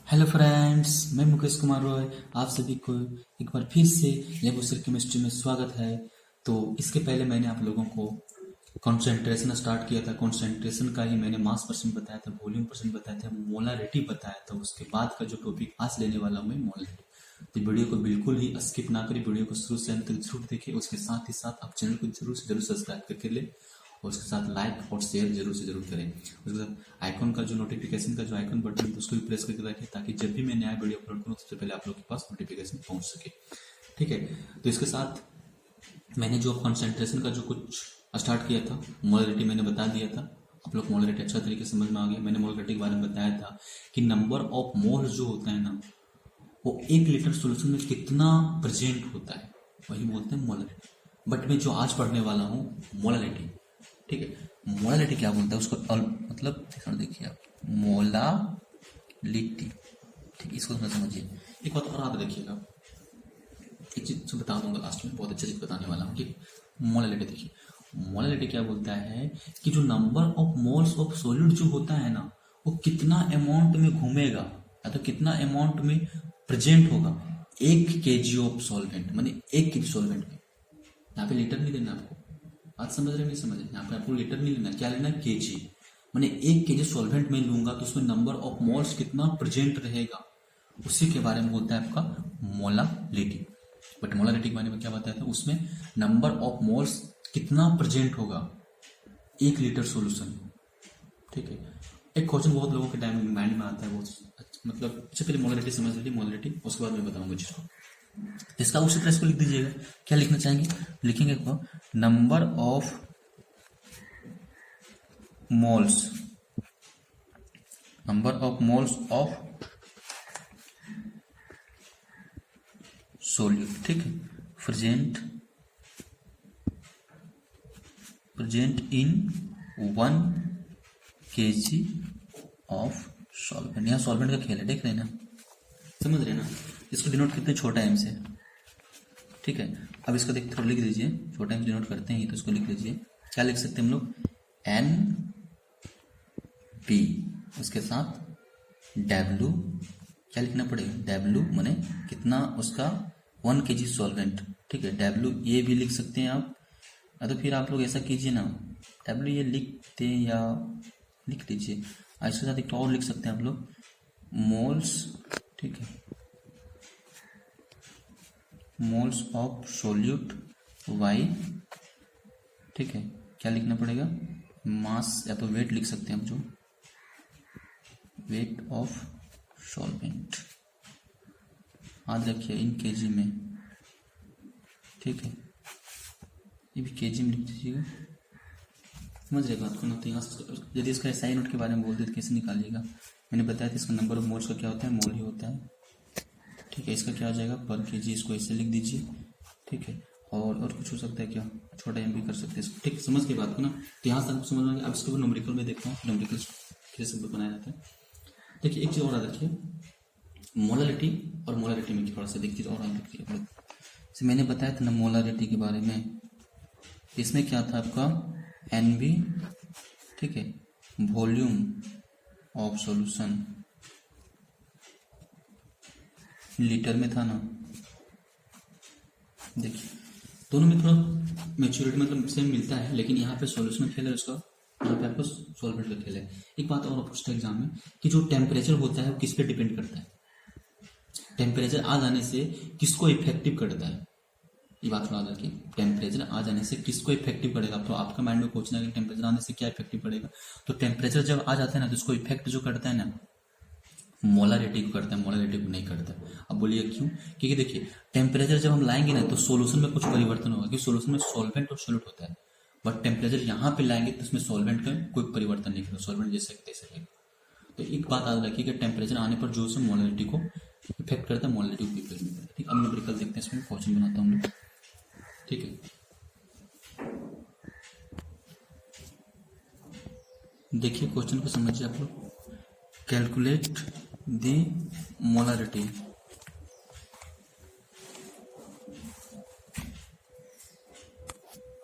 Hello friends, मैं मुकेश कुमार रॉय आप सभी को एक बार फिर से लेबोरेटरी केमिस्ट्री में स्वागत है। तो इसके पहले मैंने आप लोगों को कॉन्सेंट्रेशन स्टार्ट किया था। कॉन्सेंट्रेशन का ही मैंने मास परसेंट बताया था, वॉल्यूम परसेंट बताया था, मोलारिटी बताया था। उसके बाद का जो टॉपिक आज लेने वाला हूँ मैं मोलारिटी। तो वीडियो को बिल्कुल ही स्किप ना करें, वीडियो को शुरू से अंत तक जरूर देखिए। उसके साथ ही साथ आप चैनल को जरूर से जरूर सब्सक्राइब करके ले और उसके साथ लाइक और शेयर जरूर से जरूर करें। उसके साथ आइकॉन का जो नोटिफिकेशन का जो आइकॉन बटन है उसको भी प्रेस करके रखें ताकि जब भी मैं नया वीडियो अपलोड करूँ सबसे पहले आप लोग के पास नोटिफिकेशन पहुंच सके। ठीक है, तो इसके साथ मैंने जो कॉन्सेंट्रेशन का जो कुछ स्टार्ट किया था, मोलरिटी मैंने बता दिया था। आप लोग मोलरिटी अच्छा तरीके से समझ में आ गया। मैंने मोलरिटी के बारे में बताया था कि नंबर ऑफ मोल्स जो होता है ना, वो 1 लीटर सोल्यूशन में कितना प्रेजेंट होता है, वही बोलते हैं मोलरिटी। बट मैं जो आज पढ़ने वाला हूँ मोलालिटी, ठीक है। मोलालिटी क्या बोलता है उसको मतलब देखिए आप, मोलालिटी, ठीक, इसको थोड़ा समझिए। एक बात और आप देखिएगा, एक चीज बता दूंगा लास्ट में, बहुत अच्छी चीज बताने वाला हूँ। ठीक, मोलालिटी देखिए, मोलालिटी क्या बोलता है कि जो number of moles of solid जो होता है ना, वो कितना अमाउंट में घूमेगा या तो कितना अमाउंट में प्रेजेंट होगा 1 kg ऑफ सॉल्वेंट, माने 1 kg सॉल्वेंट में। यहाँ पे लीटर नहीं देना आपको, बात समझ रहे नहीं समझ रहे, यहाँ पे आपको लीटर नहीं लेना, क्या लेना, केजी। मैंने 1 kg सॉल्वेंट में लूंगा तो उसमें नंबर ऑफ मोल्स कितना प्रेजेंट रहेगा, उसी के बारे में बोलता है आपका मोलालिटी। बट मोलालिटी के बारे में क्या बताया था, उसमें नंबर ऑफ मोल्स कितना प्रेजेंट होगा 1 लीटर सॉल्यूशन। ठीक है, एक क्वेश्चन बहुत लोगों के टाइम माइंड में आता है, वो मतलब सबसे पहले मोलालिटी समझ लीजिए, मोलालिटी, उसके बाद मैं बताऊंगा जिसको। इसका उसी तरह इसको लिख दीजिएगा। क्या लिखना चाहेंगे, लिखेंगे number of moles, number of moles of solute, ठीक है, present in 1 kg of solvent. यहाँ सॉल्वेंट का खेल है, देख रहे हैं ना, समझ रहे हैं ना। इसको डिनोट करते हैं छोटा एम से, ठीक है। अब इसको देख थोड़ा लिख दीजिए, छोटा एम डिनोट करते हैं, तो इसको लिख लीजिए। क्या लिख सकते हैं हम लोग, एन पी, उसके साथ डब्ल्यू, क्या लिखना पड़ेगा, डब्ल्यू माने कितना उसका 1 kg सॉल्वेंट, ठीक है। डब्ल्यू ये भी लिख सकते हैं आप, या तो फिर आप लोग ऐसा कीजिए ना, डब्ल्यू ये लिखते हैं या लिख लीजिए। इसके साथ एक और लिख सकते हैं आप लोग, मोल्स, ठीक है, मोल्स ऑफ सोल्यूट वाई, ठीक है। क्या लिखना पड़ेगा, मास या तो वेट लिख सकते हैं हम, जो वेट ऑफ सॉल्वेंट, याद रखिए इन केजी में, ठीक है। ये भी केजी में लिख दीजिएगा, समझ रहे बात को ना। तो यहाँ यदि इसका एसआई नोट के बारे में बोलते तो कैसे निकालिएगा, मैंने बताया था इसका नंबर ऑफ मोल्स का क्या होता है, मोल ही होता है, ठीक है। इसका क्या हो जाएगा, पर केजी, इसको ऐसे लिख दीजिए, ठीक है। और कुछ हो सकता है क्या, छोटा एम भी कर सकते हैं, ठीक, समझ के बात को ना। तो यहाँ तक समझ में। अब इसको न्यूमेरिकल में देखता हूँ, न्यूमेरिकल कैसे बनाया जाता है। देखिए एक चीज और याद रखिए, मोलालिटी और मोलारिटी में थोड़ा सा एक चीज और याद रखिए। जैसे मैंने बताया था ना मोलारिटी के बारे में, इसमें क्या था आपका एनवी, ठीक है, वॉल्यूम ऑफ सॉल्यूशन लीटर में था ना। देखिए दोनों में थोड़ा मेच्योरिटी मतलब सेम मिलता है, लेकिन यहाँ पे सॉल्यूशन खेल है उसका, यहाँ पे आपको सॉल्वेंट का खेल है। एक बात और पूछता है एग्जाम में कि जो टेम्परेचर होता है वो किस पे डिपेंड करता है, टेम्परेचर आ जाने से किसको इफेक्टिव करता है, ये बात याद रखिए। टेम्परेचर आ जाने से किसको इफेक्टिव करेगा, तो आपका माइंड में पूछना है कि टेम्परेचर आने से क्या इफेक्टिव पड़ेगा। तो टेम्परेचर जब आ जाता है ना, तो उसको इफेक्ट जो करता है ना, मोलारिटी को करता है, मोलारिटी को नहीं करता। अब बोलिए क्यों, क्योंकि देखिए टेम्परेचर जब हम लाएंगे ना तो सोल्यूशन में कुछ परिवर्तन होगा, क्योंकि सोल्यूशन में सॉल्वेंट और सोल्यूट होता है। बट टेम्परेचर यहाँ पे लाएंगे तो उसमें सॉल्वेंट का कोई परिवर्तन नहीं करेगा, सॉल्वेंट जैसे तैसे रहेगा। तो एक बात याद रखिए कि टेम्परेचर आने पर जो है मोलारिटी को इफेक्ट करता है, मोलारिटी को इफेक्ट करता है। ठीक, अब न्यूमेरिकल देखते हैं, इसमें क्वेश्चन बनाता हूँ, ठीक है। देखिए क्वेश्चन को समझिए आप लोग, कैलकुलेट द मोलारिटी,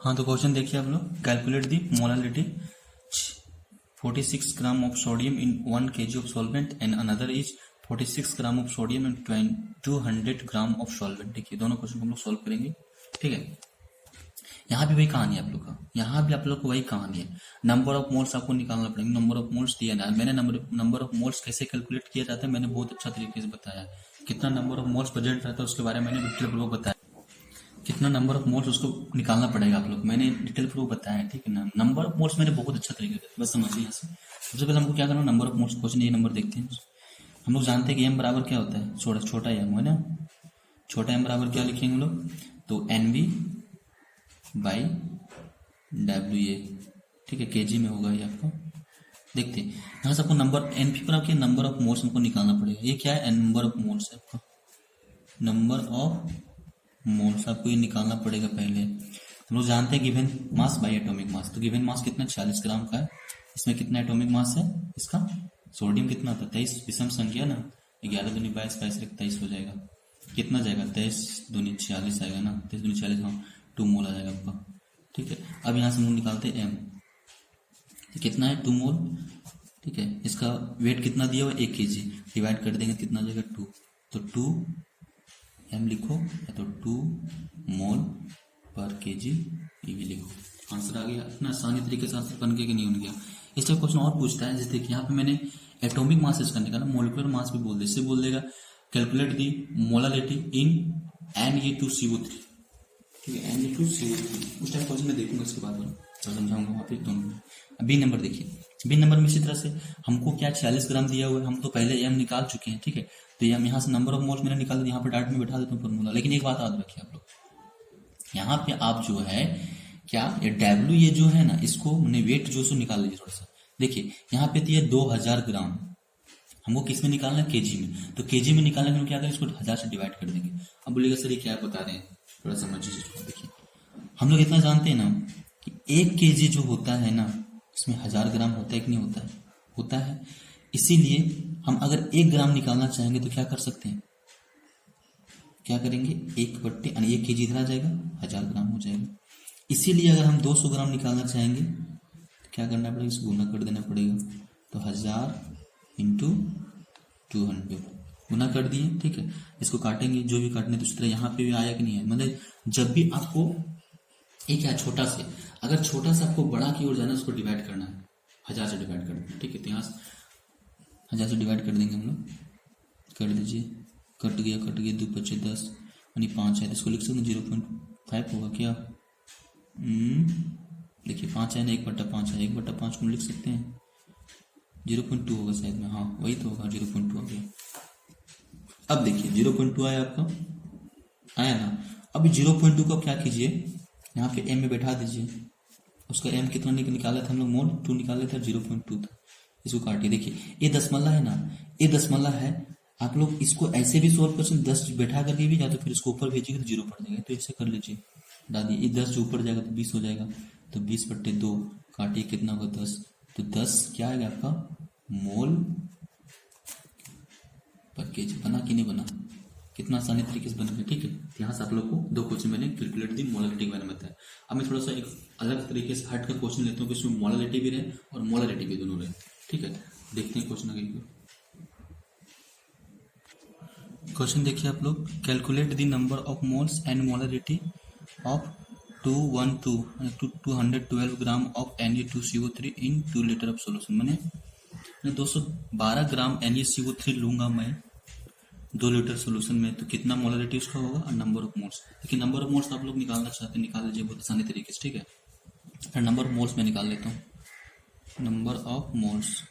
हाँ तो क्वेश्चन देखिए आप लोग, calculate the molarity 46 gram of sodium in 1 kg of solvent and another is 46 gram of sodium and 200 gram of solvent. देखिए दोनों क्वेश्चन को हम लोग सॉल्व करेंगे, ठीक है। यहाँ भी वही कहानी है आप लोग का, यहाँ भी आप लोग को वही कहानी है। नंबर ऑफ मोल्स आपको निकालना पड़ेगा, नंबर ऑफ मोल्स दिया ना, मैंने नंबर ऑफ मोल्स कैसे कैलकुलेट किया जाता है मैंने बहुत अच्छा तरीके से बताया। कितना नंबर ऑफ मोल्स प्रेजेंट रहता है उसके बारे में मैंने डिटेल पूर्वक बताया, कितना नंबर ऑफ मोल्स उसको निकालना पड़ेगा आप लोग, मैंने डिटेल पूर्वक बताया है, ठीक है ना। नंबर ऑफ मोल्स मैंने बहुत अच्छा तरीके से, बस समझिए। यहाँ से सबसे पहले हमको क्या करना, नंबर ऑफ मोल्स क्वेश्चन ये नंबर देखते हैं। हम लोग जानते हैं कि एम बराबर क्या होता है, छोटा एम है ना, छोटा एम बराबर क्या लिखेंगे हम लोग, तो NB बाई WA, ठीक है, केजी में होगा ये आपको। देखते हैं यहाँ से आपको नंबर NP पर आपके नंबर ऑफ मोल्स हमको निकालना पड़ेगा। ये क्या है, नंबर ऑफ मोल्स है आपका, नंबर ऑफ मोल्स आपको ये निकालना पड़ेगा पहले। हम लोग जानते हैं given mass by atomic mass, तो गिवन मास कितना 40 ग्राम का है, इसमें कितना एटॉमिक मास है इसका, सोडियम कितना था 23, विषम संख्या ना, 11 दूनी 22, 22 23 हो जाएगा, कितना जाएगा 23 दूनी 46 आएगा ना, 23 दूनी 40, हाँ 2 मोल आ जाएगा आपका, ठीक है। अब यहाँ से हम लोग निकालते हैं एम, तो कितना है 2 मोल, ठीक है। इसका वेट कितना दिया हुआ 1 kg, डिवाइड कर देंगे कितना जाएगा 2, तो 2 एम लिखो या तो 2 मोल पर केजी ये भी लिखो, आंसर आ गया। इतना आसानी तरीके से आंसर बन गया कि नहीं बन गया। इस टाइप क्वेश्चन और पूछता है, जैसे कि यहाँ पे मैंने एटॉमिक मास इसका निकाला, मोलिकुलर मास भी बोल दे, इससे बोल देगा calculate the molarity in Na2CO3, ठीक है, Na2CO3 उस टाइप क्वेश्चन में देखूंगा, इसके बाद तो समझाऊंगा वहाँ पे दोनों। बी नंबर देखिए, बी नंबर में इसी तरह से हमको क्या 40 ग्राम दिया हुआ है, हम तो पहले एम निकाल चुके हैं, ठीक है, तो हम यहाँ से नंबर ऑफ मोल्स मैंने निकाल दिया, यहाँ पे डायरेक्ट में बैठा देता हूँ फॉर्मूला। लेकिन एक बात याद रखिए आप लोग, यहाँ पे आप जो है क्या ये डब्ल्यू ये जो है ना, इसको मैंने वेट जो सो निकाल लीजिए थोड़ा सा। देखिए यहाँ पे दिया 2000 ग्राम, हमको किस में निकालना है, केजी में, तो केजी में निकालने के लिए क्या करें, इसको 1000 से डिवाइड कर देंगे। अब बोलिएगा सर ये क्या बता रहे हैं, थोड़ा समझिए। देखिए हम लोग इतना जानते हैं ना कि 1 kg जो होता है ना, इसमें 1000 ग्राम होता है कि नहीं होता है, होता है। इसीलिए हम अगर 1 ग्राम निकालना चाहेंगे तो क्या कर सकते हैं, क्या करेंगे 1 kg इधर आ जाएगा, 1000 ग्राम हो जाएगा। इसीलिए अगर हम 200 ग्राम निकालना चाहेंगे तो क्या करना पड़ेगा, इसको गुना कर देना पड़ेगा, तो 1000 इंटू 200 गुना कर दिए, ठीक है। इसको काटेंगे जो भी काटने, दूसरी तरह यहाँ पे भी आया कि नहीं है, मतलब जब भी आपको एक क्या छोटा से, अगर छोटा सा आपको बड़ा की ओर जाना है उसको डिवाइड करना है, 1000 से डिवाइड कर देना, ठीक है। तो यहाँ 1000 से डिवाइड कर देंगे हम लोग, कर दीजिए, कट गया 2 बचे 10 यानी 5 है, तो इसको लिख सकते हैं 0.5 होगा क्या, देखिए 5 है ना, 1/5 है, 1/5 को लिख सकते हैं 0.2 होगा शायद में, हाँ वही तो होगा, 0.2 हो गया। अब देखिए 0.2 आया आपका, आया ना। अब 0.2 को क्या कीजिए, यहाँ पे एम में बैठा दीजिए, उसका एम कितना निकाला था हम लोग, मोल 2 निकाले थे, 0.2 था, इसको काटिए। देखिए ये दशमलव है ना, ये दशमलव है, आप लोग इसको ऐसे भी सोल्व कर सकते, 10 बैठा करके भी, या तो फिर इसको ऊपर भेजिएगा तो 0 पड़ जाएगा, तो ऐसे कर लीजिए, डालिए, ये 10 जो ऊपर जाएगा तो 20 हो जाएगा, तो 20/2 काटिए कितना होगा 10, तो 10 क्या आएगा आपका मोल पर केजी। बना कि नहीं बना, कितना आसानी तरीके से बनेगा, ठीक है। यहाँ से आप लोग को 2 क्वेश्चन मैंने कैलकुलेट दी मोलारिटी के बारे में बताया। अब मैं थोड़ा सा एक अलग तरीके से हट कर क्वेश्चन लेता हूँ कि इसमें मोलारिटी भी रहे और मोलारिटी भी दोनों रहे, ठीक है। देखते हैं क्वेश्चन आगे। क्वेश्चन देखिए आप लोग, calculate the number of moles and molarity of 212 gram of Na2CO3 in 2 litre of solution. मैंने 212 ग्राम NaCO3 लूंगा मैं 2 लीटर सोल्यूशन में, तो कितना मोलारिटी उसका होगा और नंबर ऑफ मोल्स। देखिए नंबर ऑफ मोल्स आप लोग निकालना चाहते हैं, निकाल लीजिए बहुत आसानी तरीके से, ठीक है। फिर नंबर ऑफ मोल्स में निकाल लेता हूँ, नंबर ऑफ मोल्स,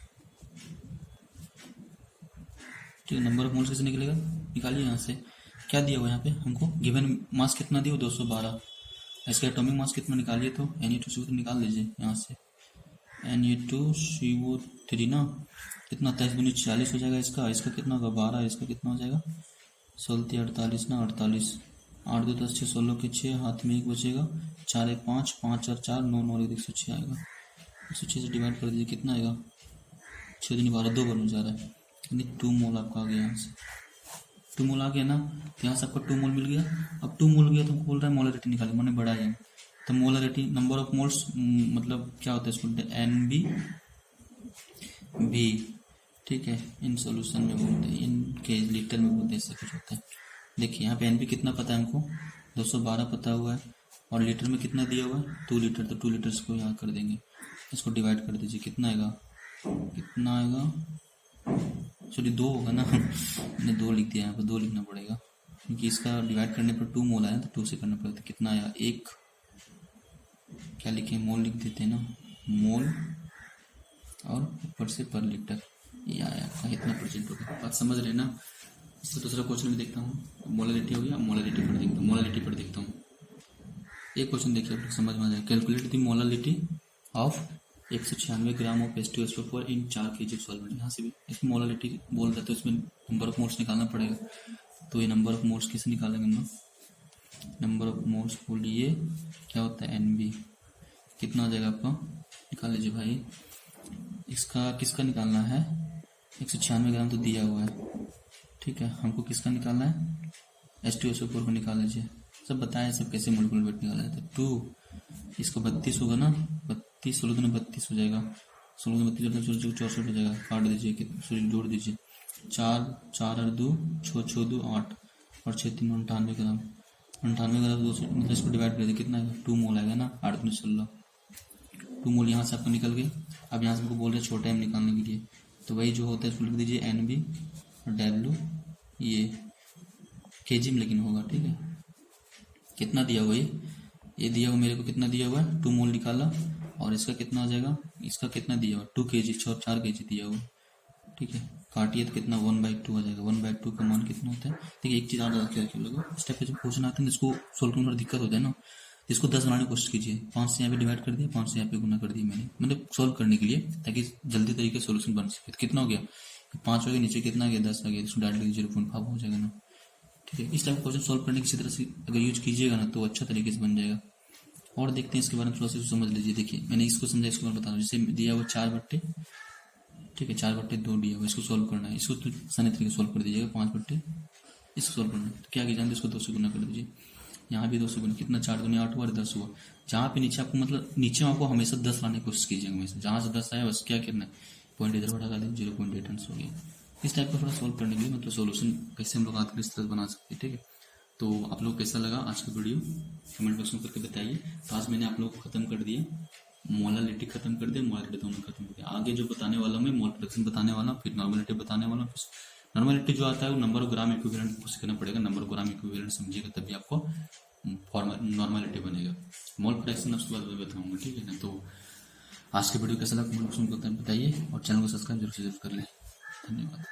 ठीक है। नंबर ऑफ मोल्स कैसे निकलेगा, निकालिए यहाँ से, क्या दिया हुआ यहाँ पे हमको, गिवन मास कितना दिया 212, इसका एटॉमिक मास कितना निकालिए, तो Na2CO3 निकाल लीजिए यहाँ से, Na2CO3 ना कितना 23 × 40 हो जाएगा, इसका कितना होगा 12, इसका कितना हो जाएगा 16 48 ना 48, 8 2 10 6 16 के 6, हाथ में 1 बचेगा, 4 1 5 5 4 4 9 9 1 106 आएगा, 106 से डिवाइड कर दीजिए, कितना आएगा 6 दिन 12 2 बन जा रहा है, यानी 2 मोल आपका आ गया यहाँ से, 2 मोल आ गया ना, तो यहाँ से आपको 2 मोल मिल गया। अब 2 मोल गया तो बोल रहा है मोलरिटी निकाले, मैंने बढ़ा है, तो मोलरिटी नंबर ऑफ मोल्स मतलब क्या होता है इसको NB भी ठीक है, इन सॉल्यूशन में बोलते हैं, इनके लीटर में बोलते हैं, इससे कुछ होता है। देखिए यहाँ पे एनपी कितना पता है हमको, 212 पता हुआ है, और लीटर में कितना दिया हुआ है 2 लीटर, तो 2 लीटर्स को यहाँ कर देंगे, इसको डिवाइड कर दीजिए, कितना आएगा, कितना आएगा, सॉरी 2 होगा ना मैंने 2 लिख दिया, यहाँ पर 2 लिखना पड़ेगा क्योंकि इसका डिवाइड करने पर 2 मोल आया तो 2 से करना पड़ेगा, तो कितना आया, एक क्या लिखे, मोल लिख देते हैं ना, मोल और ऊपर से पर लीटर, ये आया आपका इतना परसेंट हो गया। बात समझ रहे ना। इसका दूसरा क्वेश्चन भी देखता हूँ, मोलालिटी हो गया, मोलालिटी पर देखता हूँ, मोलालिटी पर देखता हूँ। एक क्वेश्चन देखिए, आप लोग समझ में आ जाए, calculate the molality of 196 gram of H2SO4 in 4 kg solvent. यहाँ से भी इसमें मोलालिटी बोल रहा है तो इसमें नंबर ऑफ मोल्स निकालना पड़ेगा, तो ये नंबर ऑफ मोल्स कैसे निकालेंगे हम लोग, नंबर ऑफ मोल्स बोलिए क्या होता है, NB, कितना आ जाएगा आपका, निकाल लीजिए भाई। इसका किसका निकालना है, 196 ग्राम तो दिया हुआ है, ठीक है, हमको किसका निकालना है, H2SO4 को निकाल लीजिए। सब बताया सब कैसे मोलिकुलर वेट निकाला जाता है। 2 इसको 32 होगा ना, 32 16 में 32 हो जाएगा, 16 में 32 64 हो जाएगा, काट दीजिए, सॉरी जोड़ दीजिए, 4 4 और 2 6 6 2 8 और 6 3 98 ग्राम, 98 ग्राम 200, मतलब इसको डिवाइड कर दीजिए, कितना आएगा, 2 मोल आएगा ना, 8 दूनी 16, 2 मोल यहाँ से आपको निकल गए। अब यहाँ से हमको बोल रहे हैं छोटा एम निकालने के लिए, तो वही जो होता है इसको लिख दीजिए NB और W, ये केजी में लेकिन होगा, ठीक है। कितना दिया हुआ ये दिया हुआ मेरे को, कितना दिया हुआ है, 2 मोल निकाला, और इसका कितना आ जाएगा, इसका कितना दिया हुआ 2 kg, 4 kg दिया हुआ, ठीक है, काटिए तो कितना 1/2 आ जाएगा। 1/2 का मान कितना होता है, देखिए एक चीज़ और याद रखिए लोग, स्टेप पे जब क्वेश्चन आते हैं इसको सोल्व करने में दिक्कत होता है ना, इसको 10 बनाने की कोशिश कीजिए, 5 से यहाँ पे डिवाइड कर दिया, 5 से यहाँ पे गुना कर दिया मैंने, मतलब सोल्व करने के लिए, ताकि जल्दी तरीके से सोल्यूशन बन सके। तो कितना हो गया, 5 हो गया, नीचे कितना आ गया 10 आ गया, इसको डायरेक्ट 0.5 हो जाएगा ना, ठीक है। इस टाइप का क्वेश्चन सोल्व करने की किसी तरह से अगर यूज कीजिएगा ना तो अच्छा तरीके से बन जाएगा। और देखते हैं इसके बारे में थोड़ा सा समझ लीजिए। देखिए मैंने इसको समझा, इसको मैं बता रहा हूँ, जैसे दिया हुआ 4/, ठीक है, 4/2 दिया हुआ, इसको सोल्व करना है, इसको तो आसानी तरीके से सोल्व कर दीजिएगा, 5/, इसको सोल्व करना है, तो क्या जानते इसको 2 से गुना कर दीजिए, यहाँ भी 2 से गुना, कितना 4 दूनी 8 हुआ और 10 हुआ, जहाँ पे नीचे आपको मतलब नीचे आपको हमेशा 10 लाने की कोशिश कीजिएगा, हमेशा जहाँ से 10 आया बस क्या करना है, पॉइंट इधर बढ़ा दीजिए, 0.8 आंसर हो गया। इस टाइप का थोड़ा सोल्व करने के लिए मतलब सोल्यूशन कैसे हम लोग आकर इस तरह बना सकते हैं, ठीक है। तो आप लोग कैसा लगा आज का वीडियो, कमेंट बॉक्स में करके बताइए। तो आज मैंने आप लोगों को खत्म कर दिया, मोलालिटी खत्म कर दिया, मोलालिटी दोनों खत्म कर दिया। आगे जो बताने वाला हूँ मैं, मोल फ्रैक्शन बताने वाला हूँ, फिर नॉर्मलिटी बताने वाला हूँ। नॉर्मलिटी जो आता है वो नंबर ऑफ ग्राम इक्विवेलेंट को सीखना पड़ेगा, नंबर ऑफ ग्राम इक्विवेलेंट समझिएगा तभी आपको नॉर्मलिटी बनेगा। मोल फ्रैक्शन उसके बाद मैं बताऊंगा, ठीक है ना। तो आज के वीडियो कैसा लगा कमेंट बॉक्स में बताइए, और चैनल को सब्सक्राइब जरूर से जरूर कर लें। धन्यवाद।